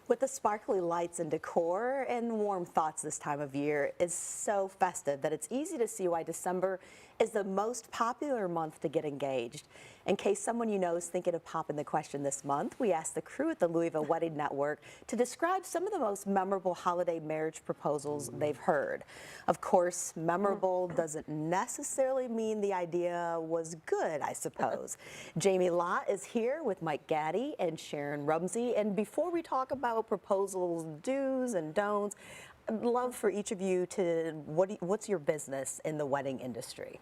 With the sparkly lights and decor and warm thoughts this time of year is so festive that it's easy to see why December is the most popular month to get engaged. In case someone you know is thinking of popping the question this month, we asked the crew at the Louisville Wedding Network to describe some of the most memorable holiday marriage proposals they've heard. Of course, memorable doesn't necessarily mean the idea was good, I suppose. Jamie Lott is here with Mike Gaddie and Sharon Rumsey, and before we talk about proposals, do's and don'ts, I'd love for each of you to, what's your business in the wedding industry?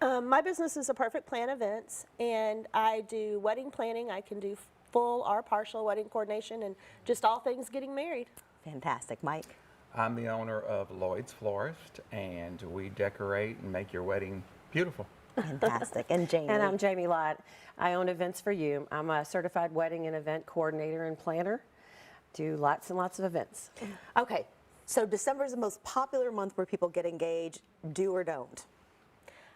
My business is a Perfect Plan Events, and I do wedding planning. I can do full or partial wedding coordination and just all things getting married. Fantastic. Mike? I'm the owner of Lloyd's Florist, and we decorate and make your wedding beautiful. Fantastic. And Jamie? And I'm Jamie Lott. I own Events for You. I'm a certified wedding and event coordinator and planner. Do lots and lots of events. Okay, so December is the most popular month where people get engaged. Do or don't?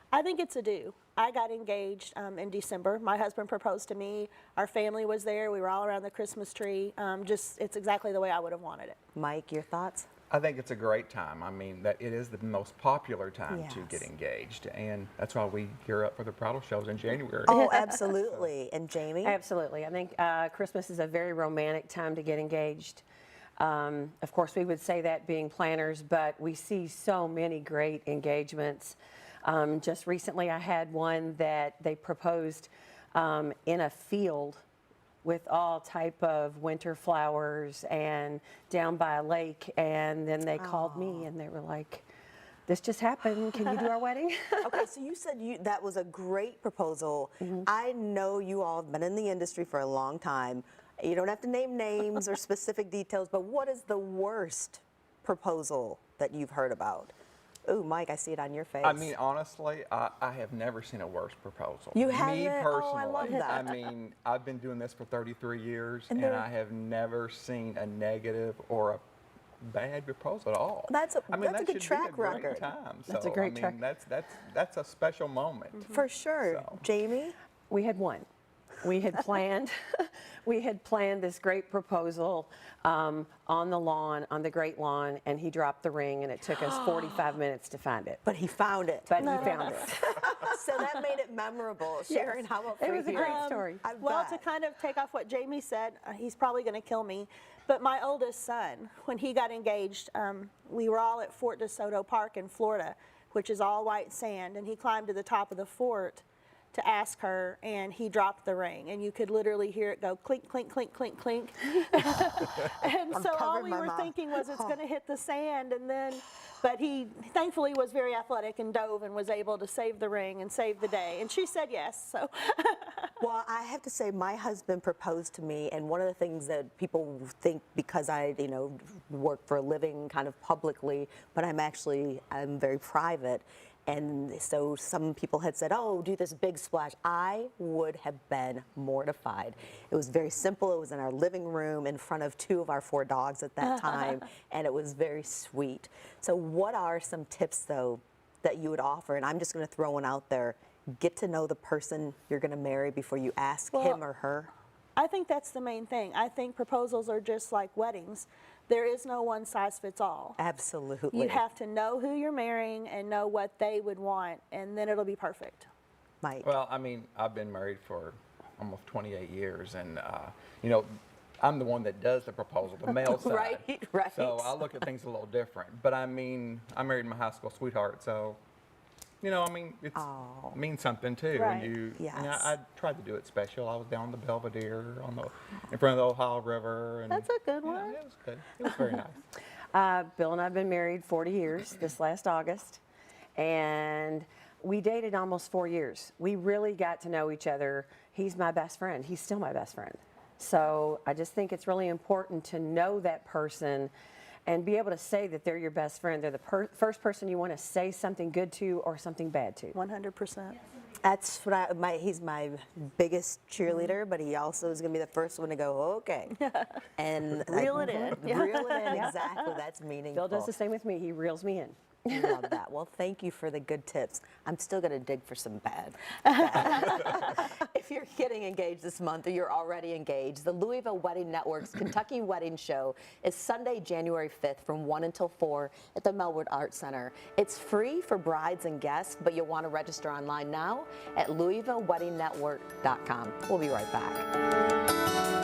I think it's a do. I got engaged in December. My husband proposed to me. Our family was there. We were all around the Christmas tree. It's exactly the way I would have wanted it. Mike, your thoughts? I think it's a great time. I mean, that it is the most popular time to Yes. get engaged, and that's why we gear up for the bridal shows in January. Oh, absolutely. And Jamie? Absolutely. I think Christmas is a very romantic time to get engaged. Of course, we would say that being planners, but we see so many great engagements. Just recently, I had one that they proposed in a field with all type of winter flowers and down by a lake, and then they called me and they were like, this just happened, can you do our wedding? Okay, so you said that was a great proposal. I know you all have been in the industry for a long time. You don't have to name names or specific details, but what is the worst proposal that you've heard about? Ooh, Mike, I see it on your face. I mean, honestly, I have never seen a worse proposal. You Me haven't? personally. Oh, I love that. I mean, I've been doing this for 33 years, And and they're- I have never seen a negative or a bad proposal at all. That's a- I mean, that's a that good should track be a great record. time. That's So, a great I track. mean, that's a special moment. For sure. So. Jamie? We had one. We had planned, we had planned this great proposal on the lawn, on the great lawn, and he dropped the ring, and it took us 45 minutes to find it. But he found it. But he found it. So that made it memorable. Sharon, how about for It was a you? great story. I Well, bet. to kind of take off what Jamie said, he's probably going to kill me, but my oldest son, when he got engaged, we were all at Fort DeSoto Park in Florida, which is all white sand, and he climbed to the top of the fort to ask her, and he dropped the ring, and you could literally hear it go clink, clink, clink, clink, clink. And so all covering we my were mouth. thinking was it's going to hit the sand, and then, but he thankfully was very athletic and dove and was able to save the ring and save the day, and she said yes, so. Well, I have to say, my husband proposed to me, and one of the things that people think because I, work for a living kind of publicly, but I'm very private. And so some people had said, oh, do this big splash. I would have been mortified. It was very simple. It was in our living room in front of 2 of our 4 dogs at that time, and it was very sweet. So what are some tips, though, that you would offer? And I'm just going to throw one out there. Get to know the person you're going to marry before you ask him or her. I think that's the main thing. I think proposals are just like weddings. There is no one size fits all. Absolutely. You have to know who you're marrying and know what they would want, and then it'll be perfect. Mike. Well, I mean, I've been married for almost 28 years, and I'm the one that does the proposal, the male side. Right. So I look at things a little different. But I mean, I married my high school sweetheart, so I mean, it means something too. Right. And Yes. I tried to do it special. I was down the Belvedere in front of the Ohio River, and That's a good yeah, one. it was good. It was very nice. Bill and I have been married 40 years this last August, and we dated almost 4 years. We really got to know each other. He's my best friend. He's still my best friend. So I just think it's really important to know that person and be able to say that they're your best friend. They're the first person you want to say something good to or something bad to. 100%. That's what he's my biggest cheerleader, but he also is going to be the first one to go, okay. And Reel it in. Reel it in, exactly. That's meaningful. Bill does the same with me. He reels me in. I love that. Well, thank you for the good tips. I'm still going to dig for some bad. If you're getting engaged this month or you're already engaged, the Louisville Wedding Network's Kentucky Wedding Show is Sunday, January 5th from 1 until 4 at the Mellwood Art Center. It's free for brides and guests, but you'll want to register online now at LouisvilleWeddingNetwork.com. We'll be right back.